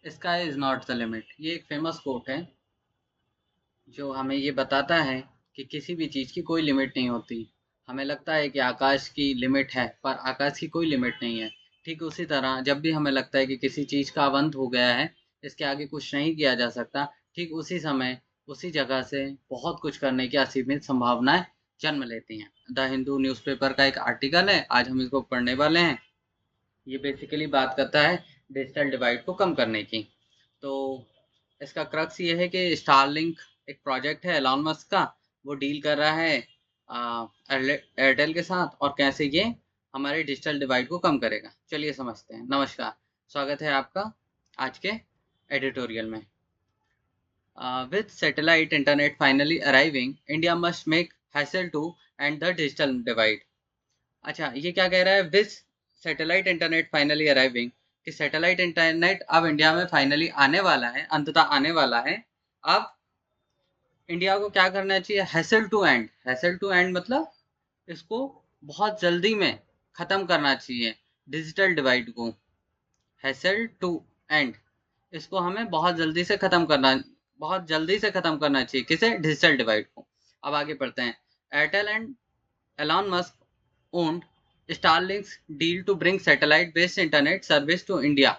Sky is not the limit, ये एक famous quote है जो हमें ये बताता है कि किसी भी चीज़ की कोई लिमिट नहीं होती। हमें लगता है कि आकाश की लिमिट है, पर आकाश की कोई लिमिट नहीं है। ठीक उसी तरह जब भी हमें लगता है कि किसी चीज़ का अंत हो गया है, इसके आगे कुछ नहीं किया जा सकता, ठीक उसी समय, उसी जगह से बहुत कुछ करने की असीमित संभावनाएं जन्म लेती हैं। द हिंदू न्यूज़पेपर का एक आर्टिकल है, आज हम इसको पढ़ने वाले हैं। ये बेसिकली बात करता है डिजिटल डिवाइड को कम करने की। तो इसका क्रक्स ये है कि स्टारलिंक एक प्रोजेक्ट है एलॉन मस्क का, वो डील कर रहा है एयरटेल के साथ, और कैसे ये हमारे डिजिटल डिवाइड को कम करेगा। चलिए समझते हैं। नमस्कार, स्वागत है आपका आज के एडिटोरियल में। With satellite internet finally arriving, India must make hassle to end the digital divide. अच्छा, ये क्या कह रहा है? With satellite internet finally arriving, कि सैटेलाइट इंटरनेट अब इंडिया में फाइनली आने वाला है, अंततः आने वाला है। अब इंडिया को क्या करना चाहिए? Hassle to end. Hassle to end मतलब इसको बहुत जल्दी में खत्म करना चाहिए, डिजिटल डिवाइड को। हैसल टू एंड, इसको हमें बहुत जल्दी से खत्म करना, बहुत जल्दी से खत्म करना चाहिए। किसे? डिजिटल डिवाइड को। अब आगे पढ़ते हैं। Airtel and Elon Musk owned Starlink's deal to bring satellite-based internet service to India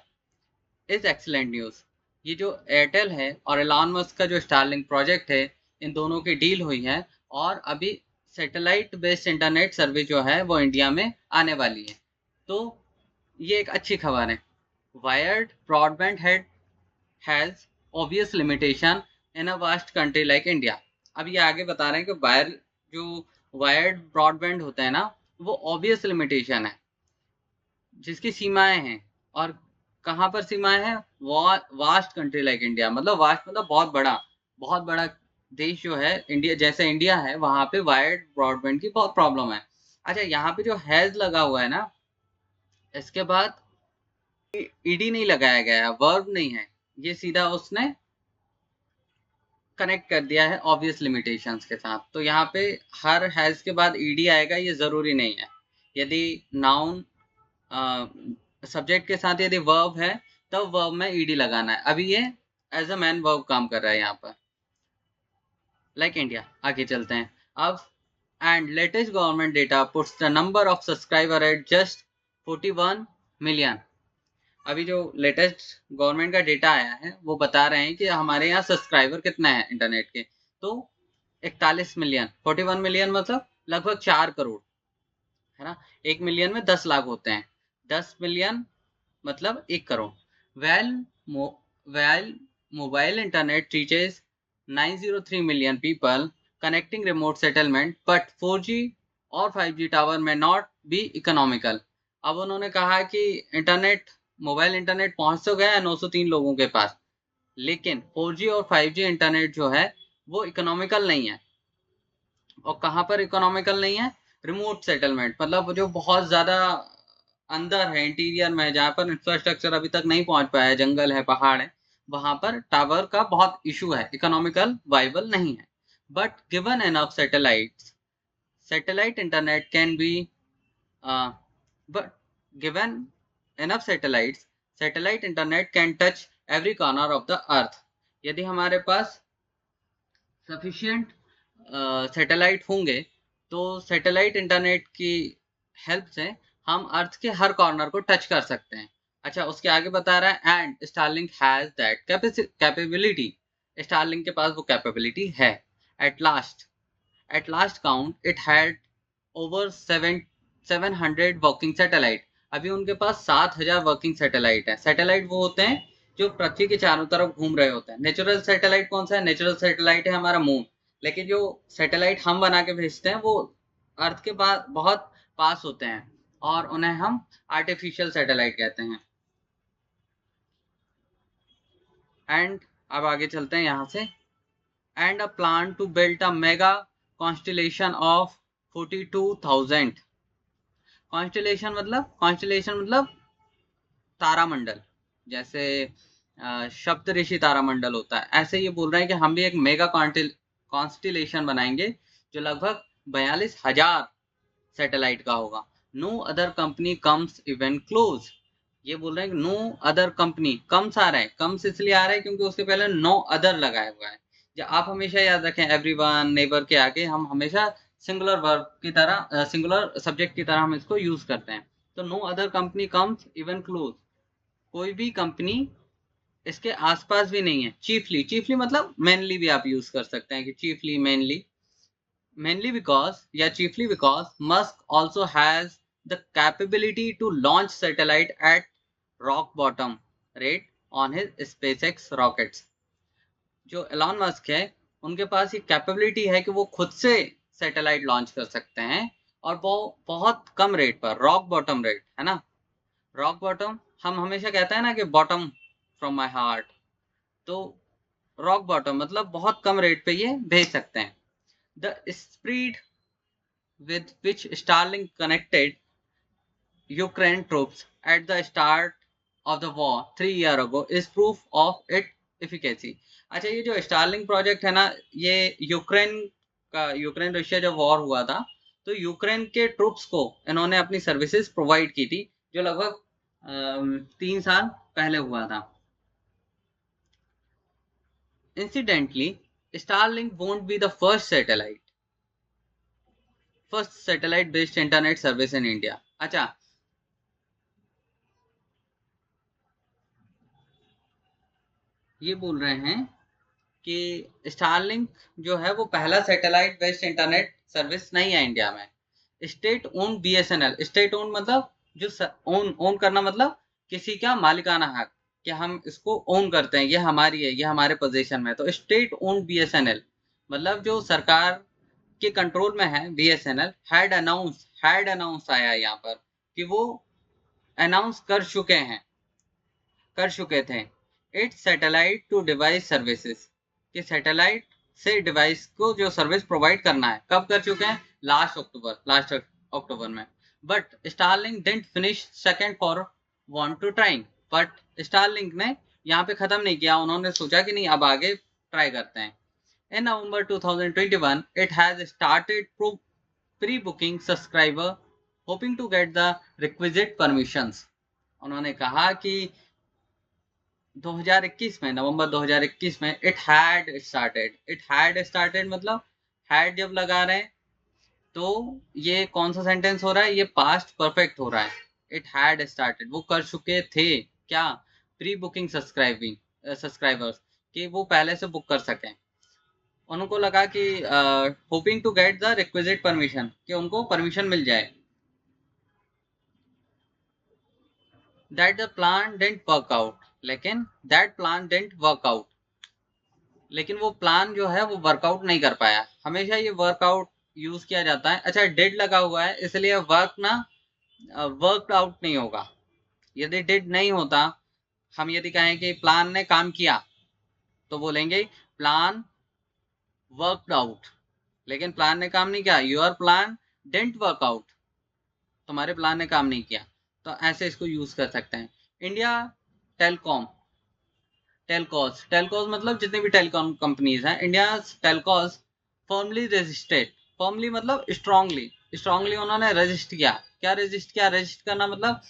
is excellent news. ये जो एयरटेल है और एलॉन मस्क का जो स्टारलिंक प्रोजेक्ट है, इन दोनों की डील हुई है और अभी सैटेलाइट बेस्ड इंटरनेट सर्विस जो है वो इंडिया में आने वाली है। तो ये एक अच्छी खबर है। Wired broadband has obvious limitation in a vast country like India. अब ये आगे बता रहे हैं कि जो वायर्ड ब्रॉडबैंड होता है ना, वो ऑब्वियस लिमिटेशन है, जिसकी सीमाएं हैं। और कहाँ पर सीमाएं हैं? वास्ट कंट्री लाइक इंडिया, मतलब वास्ट मतलब बहुत बड़ा देश जो है, इंडिया जैसे इंडिया है, वहां पे वायर्ड ब्रॉडबैंड की बहुत प्रॉब्लम है। अच्छा, यहाँ पे जो हैज लगा हुआ है ना, इसके बाद ईडी नहीं लगाया गया है, वर्ब नहीं है, ये सीधा उसने कनेक्ट कर दिया है ऑब्वियस लिमिटेशंस के साथ। तो यहाँ पे हर हैज के बाद ईडी आएगा, ये जरूरी नहीं है। यदि नाउन सब्जेक्ट के साथ यदि वर्ब है, तब वर्ब में ईडी लगाना है। अभी ये एज अ मैन वर्ब काम कर रहा है यहाँ पर, लाइक इंडिया। आगे चलते हैं अब। And latest government data puts the number of subscriber at just 41 million. अभी जो लेटेस्ट गवर्नमेंट का डेटा आया है, वो बता रहे हैं कि हमारे यहाँ सब्सक्राइबर कितना है इंटरनेट के। तो 41 मिलियन, 41 मिलियन मतलब लगभग 4 करोड़, है ना। 1 मिलियन में 10 लाख होते हैं, 10 मिलियन मतलब 1 crore. Well well mobile internet reaches 903 million people connecting remote settlement, but 4G और 5G टावर में नॉट बी इकोनॉमिकल। अब उन्होंने कहा कि इंटरनेट, मोबाइल इंटरनेट पहुंच तो गया है 903 लोगों के पास, लेकिन 4G और 5G इंटरनेट जो है वो इकोनॉमिकल नहीं है। और कहाँ पर इकोनॉमिकल नहीं है? रिमोट सेटलमेंट, मतलब जो बहुत ज्यादा अंदर है, इंटीरियर में, जहाँ पर इंफ्रास्ट्रक्चर अभी तक नहीं पहुंच पाया है, जंगल है, पहाड़ है, वहां पर टावर का बहुत इशू है, इकोनॉमिकल वाइबल नहीं है। But given enough satellites, satellite internet can be, but given enough satellites, satellite internet can touch every corner of the earth. यदि हमारे पास सफिशिएंट सैटेलाइट होंगे, तो सैटेलाइट इंटरनेट की हेल्प से हम अर्थ के हर कॉर्नर को टच कर सकते हैं। अच्छा, उसके आगे बता रहा है and Starlink has that capability. Starlink के पास वो कैपेबिलिटी है। At last count it had over 700 working satellite. अभी उनके पास 7,000 वर्किंग सैटेलाइट है। सैटेलाइट वो होते हैं जो पृथ्वी के चारों तरफ घूम रहे होते हैं। नेचुरल सैटेलाइट कौन सा है? नेचुरल सैटेलाइट है हमारा मून। लेकिन जो सैटेलाइट हम बना के भेजते हैं, वो अर्थ के पास बहुत पास होते हैं, और उन्हें हम आर्टिफिशियल सैटेलाइट कहते हैं। एंड अब आगे चलते हैं यहाँ से। And a plan to build a mega constellation of 42,000। Constellation मतलब तारामंडल, जैसे सप्त ऋषि तारामंडल होता है, ऐसे ये बोल रहे हैं कि हम भी एक मेगा कॉन्स्टिलेशन बनाएंगे जो लगभग 42,000 सैटेलाइट का होगा। No other company comes even close. ये बोल रहे हैं नो अदर कंपनी, कम्स आ रहा है, कम्स इसलिए आ रहा है क्योंकि उसके पहले नो अदर लगाया हुआ है। जो आप हमेशा याद रखें, एवरीवन, नेबर के आगे हम हमेशा सिंगुलर वर्ब की तरह, सिंगुलर सब्जेक्ट की तरह हम इसको यूज करते हैं। तो no other company comes even close, कोई भी कंपनी इसके आसपास भी नहीं है। चीफली, चीफली मतलब मेनली भी आप यूज कर सकते हैं कि chiefly, mainly, mainly because, yeah, chiefly because Musk also has the capability to launch satellite at rock bottom rate on his SpaceX rockets। जो एलॉन मस्क है उनके पास ये कैपेबिलिटी है कि वो खुद से सैटेलाइट लॉन्च कर सकते हैं, और वो बहुत कम रेट पर, रॉक बॉटम रेट है ना, रॉक बॉटम हम हमेशा कहते हैं ना कि बॉटम फ्रॉम माय हार्ट, तो रॉक बॉटम मतलब बहुत कम रेट पे ये भेज सकते हैं। The speed with which Starlink connected Ukraine troops at the start of the war 3 years ago is proof of its efficacy। अच्छा, ये जो स्टारलिंक प्रोजेक्ट है ना, ये यूक्रेन रशिया जब वॉर हुआ था तो यूक्रेन के ट्रूप्स को इन्होंने अपनी सर्विसेज प्रोवाइड की थी, जो लगभग 3 साल पहले हुआ था। Incidentally, Starlink won't be the first satellite based internet service in India. अच्छा, ये बोल रहे हैं कि स्टारलिंक जो है वो पहला सैटेलाइट बेस्ड इंटरनेट सर्विस नहीं है इंडिया में। State own BSNL, state own मतलब जो ओन ओन करना मतलब किसी का मालिकाना हक, कि हम इसको ओन करते हैं, ये हमारी है, ये हमारे पोजीशन में। तो स्टेट ओन बीएसएनएल मतलब जो सरकार के कंट्रोल में है बीएसएनएल, हैड अनाउंस आया यहाँ पर कि वो अनाउंस कर चुके थे its satellite to device services, कि सैटेलाइट से डिवाइस को जो सर्विस प्रोवाइड करना है। कब कर चुके हैं? लास्ट अक्टूबर में। But Starlink didn't finish second for want to trying, but Starlink ने यहाँ पे खत्म नहीं किया, उन्होंने सोचा कि नहीं अब आगे ट्राई करते हैं। In November 2021 it has started pre booking subscriber hoping to get the requisite permissions. उन्होंने कहा कि 2021 में, नवंबर 2021 में इट हैड स्टार्टेड मतलब हैड जब लगा रहे हैं तो ये कौन सा सेंटेंस हो रहा है? ये पास्ट परफेक्ट हो रहा है। इट हैड स्टार्टेड, वो कर चुके थे क्या? प्री बुकिंग सब्सक्राइबर्स, कि वो पहले से बुक कर सकें। उनको लगा कि hoping to get the requisite permission, कि उनको परमिशन मिल जाए। That the plan didn't work out, लेकिन that plan didn't work out, लेकिन वो प्लान जो है वो वर्कआउट नहीं कर पाया। हमेशा ये वर्कआउट यूज किया जाता है। अच्छा, डिड लगा हुआ है इसलिए वर्कड आउट नहीं होगा। यदि डिड नहीं होता, हम यदि कहें कि प्लान ने काम किया तो बोलेंगे प्लान वर्कड आउट, लेकिन प्लान ने काम नहीं किया, your plan didn't work out, तुम्हारे प्लान ने काम नहीं किया। तो ऐसे इसको यूज कर सकते हैं। इंडिया टेलकॉस मतलब जितनी भी टेलीकॉम कंपनीज हैं, इंडिया टेलकॉस फॉर्मली रजिस्टर्ड, फॉर्मली मतलब स्ट्रांगली उन्होंने रजिस्ट किया। क्या रजिस्ट किया? रजिस्ट करना मतलब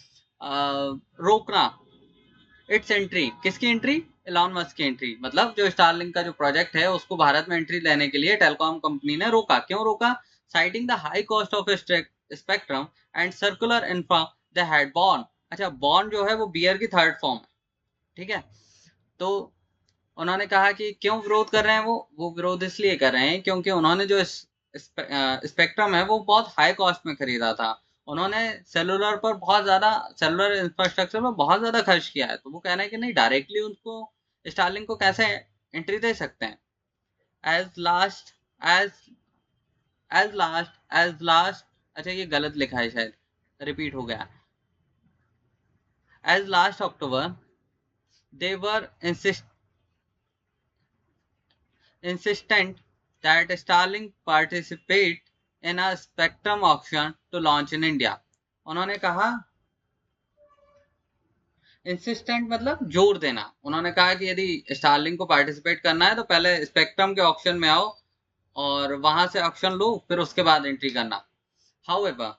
रोकना इट्स एंट्री, किसकी एंट्री? एलॉन मस्क की एंट्री, मतलब जो स्टारलिंक का जो प्रोजेक्ट है उसको भारत में एंट्री लेने के लिए टेलीकॉम कंपनी ने रोका। क्यों रोका? Citing the high cost of spectrum and circular infra they had borne. अच्छा, बॉर्न जो है वो बियर की थर्ड फॉर्म है, ठीक है। तो उन्होंने कहा कि क्यों विरोध कर रहे हैं, वो विरोध इसलिए कर रहे हैं क्योंकि उन्होंने जो स्पेक्ट्रम है वो बहुत हाई कॉस्ट में खरीदा था। उन्होंने सेलुलर इंफ्रास्ट्रक्चर पर बहुत ज्यादा खर्च किया है। तो वो कह रहे हैं कि नहीं, डायरेक्टली उनको, स्टारलिंक को कैसे एंट्री दे सकते हैं। एज लास्ट एज लास्ट, अच्छा ये गलत लिखा है, शायद रिपीट हो गया। As last October they were insistent that Starlink participate in a spectrum auction to launch in India। उन्होंने कहा, इंसिस्टेंट मतलब जोर देना। उन्होंने कहा कि यदि स्टारलिंक को पार्टिसिपेट करना है तो पहले स्पेक्ट्रम के ऑक्शन में आओ और वहां से ऑक्शन लो, फिर उसके बाद एंट्री करना। However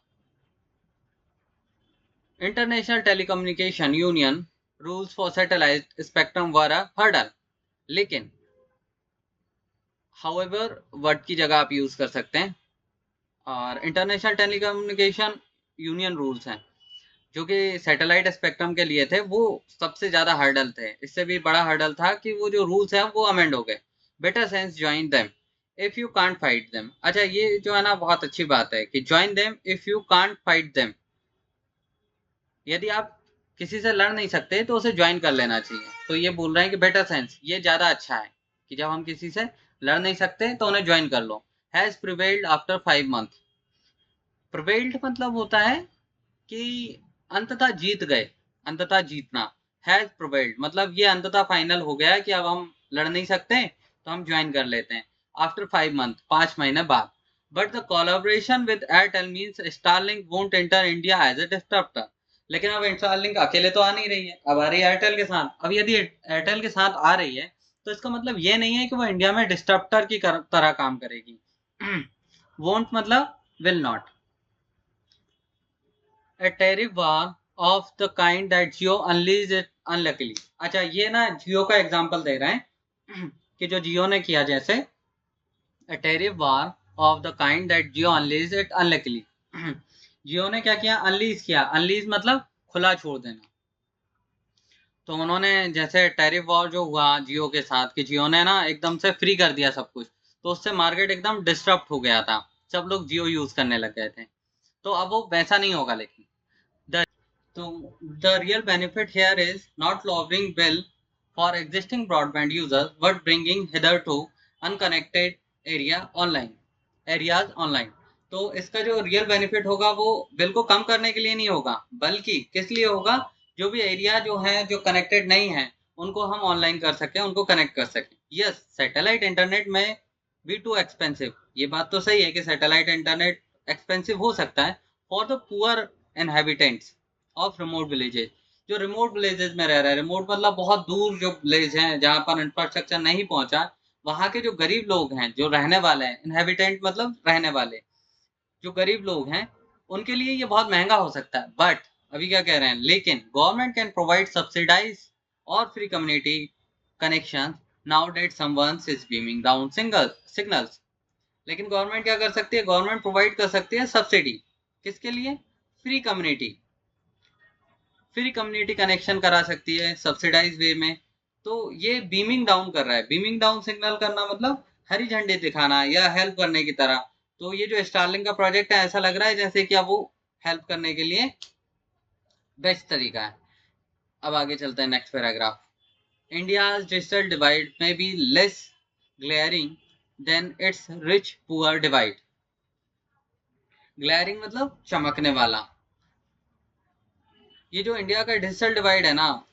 international telecommunication union rules for satellite spectrum were a hurdle, लेकिन हाउएवर वर्ड की जगह आप यूज कर सकते हैं। और इंटरनेशनल टेलीकम्युनिकेशन यूनियन रूल्स हैं जो कि सैटेलाइट स्पेक्ट्रम के लिए थे, वो सबसे ज्यादा हर्डल थे। इससे भी बड़ा हर्डल था कि वो जो रूल्स हैं वो अमेंड हो गए। Better sense join them if you can't fight them. अच्छा, ये जो है ना बहुत अच्छी बात है कि join them if you can't fight them. यदि आप किसी से लड़ नहीं सकते तो उसे ज्वाइन कर लेना चाहिए। तो ये बोल रहे हैं कि बेटर सेंस ये ज्यादा अच्छा है कि जब हम किसी से लड़ नहीं सकते तो उन्हें ज्वाइन कर लो। Has prevailed after 5 month. Prevailed मतलब होता है कि अंततः जीत गए, अंततः जीतना। हैज प्रिवेल्ड मतलब ये अंततः फाइनल हो गया कि अब हम लड़ नहीं सकते तो हम ज्वाइन कर लेते हैं। आफ्टर 5 मंथ, 5 महीने बाद। But the collaboration with Airtel means Starlink won't enter India as a disruptor. लेकिन अब स्टारलिंक अकेले तो आ नहीं रही है, अब आ रही है एयरटेल के साथ। अब यदि एयरटेल के साथ आ रही है तो इसका मतलब ये नहीं है कि वो इंडिया में डिस्ट्रप्टर की तरह काम करेगी। वोंट मतलब will not. A tariff war of the kind that Jio unleashed it unluckily। अच्छा, ये ना जियो का एग्जांपल दे रहे हैं कि जो जियो ने किया, जैसे a tariff war of the kind that Jio unleashed it unluckily। जियो ने क्या किया, अनलीज किया। अनलीज मतलब खुला छोड़ देना। तो उन्होंने जैसे टैरिफ वॉर जो हुआ जियो के साथ कि जियो ने ना एकदम से फ्री कर दिया सब कुछ, तो उससे मार्केट एकदम डिस्टर्ब हो गया था, सब लोग जियो यूज करने लग गए थे। तो अब वो वैसा नहीं होगा। लेकिन so the real benefit here is not lowering bill for existing broadband users, but bringing hitherto unconnected areas online। तो इसका जो रियल बेनिफिट होगा वो बिल को कम करने के लिए नहीं होगा, बल्कि किस लिए होगा, जो भी एरिया जो है जो कनेक्टेड नहीं है उनको हम ऑनलाइन कर सकें, उनको कनेक्ट कर सकें। यस, सैटेलाइट इंटरनेट में बी टू एक्सपेंसिव। ये बात तो सही है कि सैटेलाइट इंटरनेट एक्सपेंसिव हो सकता है for the poor inhabitants of remote villages. जो रिमोट विलेजेस में रह रहे हैं, रिमोट मतलब बहुत दूर जो विलेज हैं जहां पर इंफ्रास्ट्रक्चर नहीं पहुंचा, वहां के जो गरीब लोग हैं, जो रहने वाले हैं, इनहेबिटेंट मतलब रहने वाले, जो गरीब लोग हैं, उनके लिए ये बहुत महंगा हो सकता है। बट अभी क्या कह रहे हैं, लेकिन गवर्नमेंट कैन प्रोवाइड सब्सिडाइज और free community connection now that someone is beaming down single signals. लेकिन गवर्नमेंट क्या कर सकती है, गवर्नमेंट प्रोवाइड कर सकती है सब्सिडी। किसके लिए, free community, free community connection करा सकती है सब्सिडाइज वे में। तो ये बीमिंग डाउन कर रहा है। बीमिंग डाउन सिग्नल करना मतलब हरी झंडी दिखाना या हेल्प करने की तरह। तो ये जो स्टारलिंक का प्रोजेक्ट है, ऐसा लग रहा है जैसे कि अब वो हेल्प करने के लिए बेस्ट तरीका है। अब आगे चलते हैं next paragraph. India's digital divide में be less glaring than it's rich poor divide. Glaring मतलब चमकने वाला। ये जो इंडिया का डिजिटल डिवाइड है ना,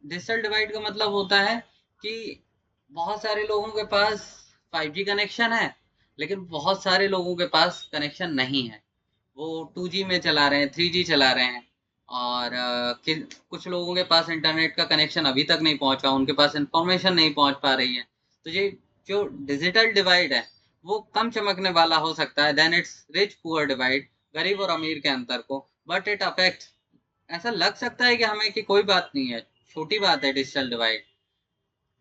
डिजिटल डिवाइड का मतलब होता है कि बहुत सारे लोगों के पास 5G कनेक्शन है, लेकिन बहुत सारे लोगों के पास कनेक्शन नहीं है। वो 2G में चला रहे हैं, 3G चला रहे हैं। और कुछ लोगों के पास इंटरनेट का कनेक्शन अभी तक नहीं पहुंचा, उनके पास इंफॉर्मेशन नहीं पहुंच पा रही है। तो ये जो डिजिटल डिवाइड है वो कम चमकने वाला हो सकता है then it's rich poor divide, गरीब और अमीर के अंतर को। बट इट अफेक्ट, ऐसा लग सकता है कि हमें कि कोई बात नहीं है, छोटी बात है डिजिटल डिवाइड,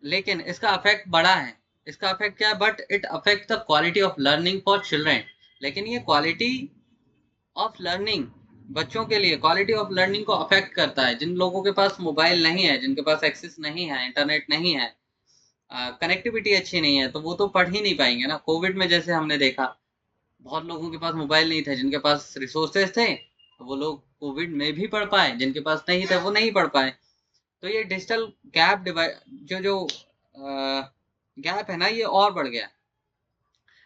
लेकिन इसका अफेक्ट बड़ा है। इसका अफेक्ट क्या है, but it affect the quality of learning for children. लेकिन ये क्वालिटी ऑफ लर्निंग, बच्चों के लिए क्वालिटी ऑफ लर्निंग को अफेक्ट करता है। जिन लोगों के पास मोबाइल नहीं है, जिनके पास एक्सेस नहीं है, इंटरनेट नहीं है, कनेक्टिविटी अच्छी नहीं है, तो वो तो पढ़ ही नहीं पाएंगे ना। कोविड में जैसे हमने देखा, बहुत लोगों के पास मोबाइल नहीं थे, जिनके पास रिसोर्सेज थे तो वो लोग कोविड में भी पढ़ पाए, जिनके पास नहीं थे वो नहीं पढ़ पाए। तो ये डिजिटल गैप डिवाइड, जो जो गैप है ना, ये और बढ़ गया।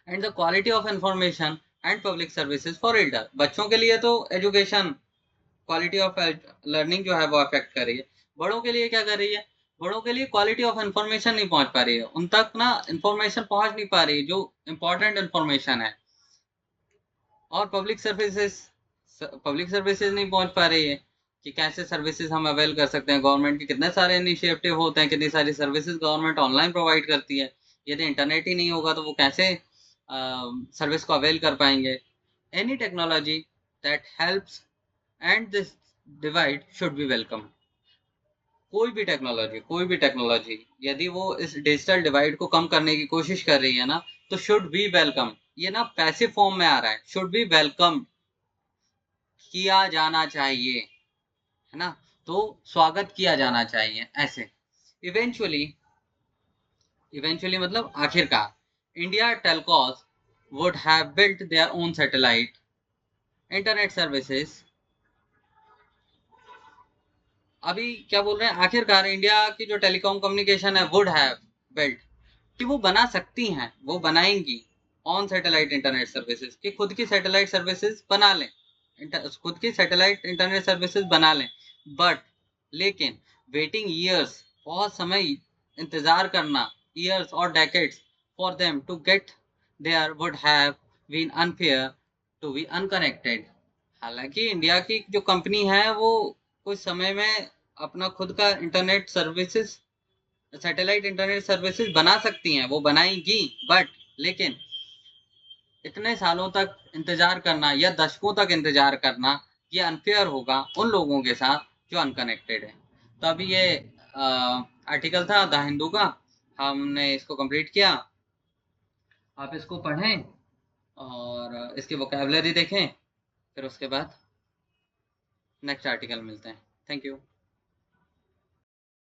And the quality of information and public services for Elder. बच्चों के लिए तो एजुकेशन, क्वालिटी ऑफ लर्निंग जो है वो अफेक्ट कर रही है। बड़ों के लिए क्या कर रही है, बड़ों के लिए क्वालिटी ऑफ इंफॉर्मेशन नहीं पहुंच पा रही है, उन तक ना इंफॉर्मेशन पहुंच नहीं पा रही जो इंपॉर्टेंट इंफॉर्मेशन है। और पब्लिक सर्विसेज नहीं पहुंच पा रही है कि कैसे सर्विसेज हम अवेल कर सकते हैं। गवर्नमेंट के कितने सारे इनिशिएटिव होते हैं, कितनी सारी सर्विसेज गवर्नमेंट ऑनलाइन प्रोवाइड करती है। यदि इंटरनेट ही नहीं होगा तो वो कैसे सर्विस को अवेल कर पाएंगे। Any technology that helps and this divide should be welcome. कोई भी टेक्नोलॉजी यदि वो इस डिजिटल डिवाइड को कम करने की कोशिश कर रही है ना, तो शुड बी वेलकम, ये ना पैसिव फॉर्म में आ रहा है, शुड बी वेलकम, किया जाना चाहिए, है ना, तो स्वागत किया जाना चाहिए ऐसे। इवेंचुअली, इवेंचुअली मतलब आखिरकार India टेलकॉस would have built their own satellite internet services। अभी क्या बोल रहे हैं, आखिरकार इंडिया की जो टेलीकॉम कम्युनिकेशन है वुड हैव बिल्ट, कि वो बना सकती हैं, वो बनाएंगी ऑन सैटेलाइट इंटरनेट सर्विसेज, कि खुद की सैटेलाइट सर्विसेज बना लें, खुद की सैटेलाइट इंटरनेट सर्विसेज बना लें। बट लेकिन वेटिंग ईयर्स, बहुत समय इंतजार करना, ईयर्स और decades for them to get there would have been unfair to be unconnected. हालांकि इंडिया की जो कंपनी है वो कुछ समय में अपना खुद का internet services, satellite internet services बना सकती हैं, वो बनाएंगी, बट लेकिन इतने सालों तक इंतजार करना या दशकों तक इंतजार करना, ये अनफेयर होगा उन लोगों के साथ जो अनकनेक्टेड है। तो अभी ये आर्टिकल था द हिंदू का, हमने इसको कंप्लीट किया। आप इसको पढ़ें और इसकी वोकैबुलरी देखें, फिर उसके बाद नेक्स्ट आर्टिकल मिलते हैं। Thank you.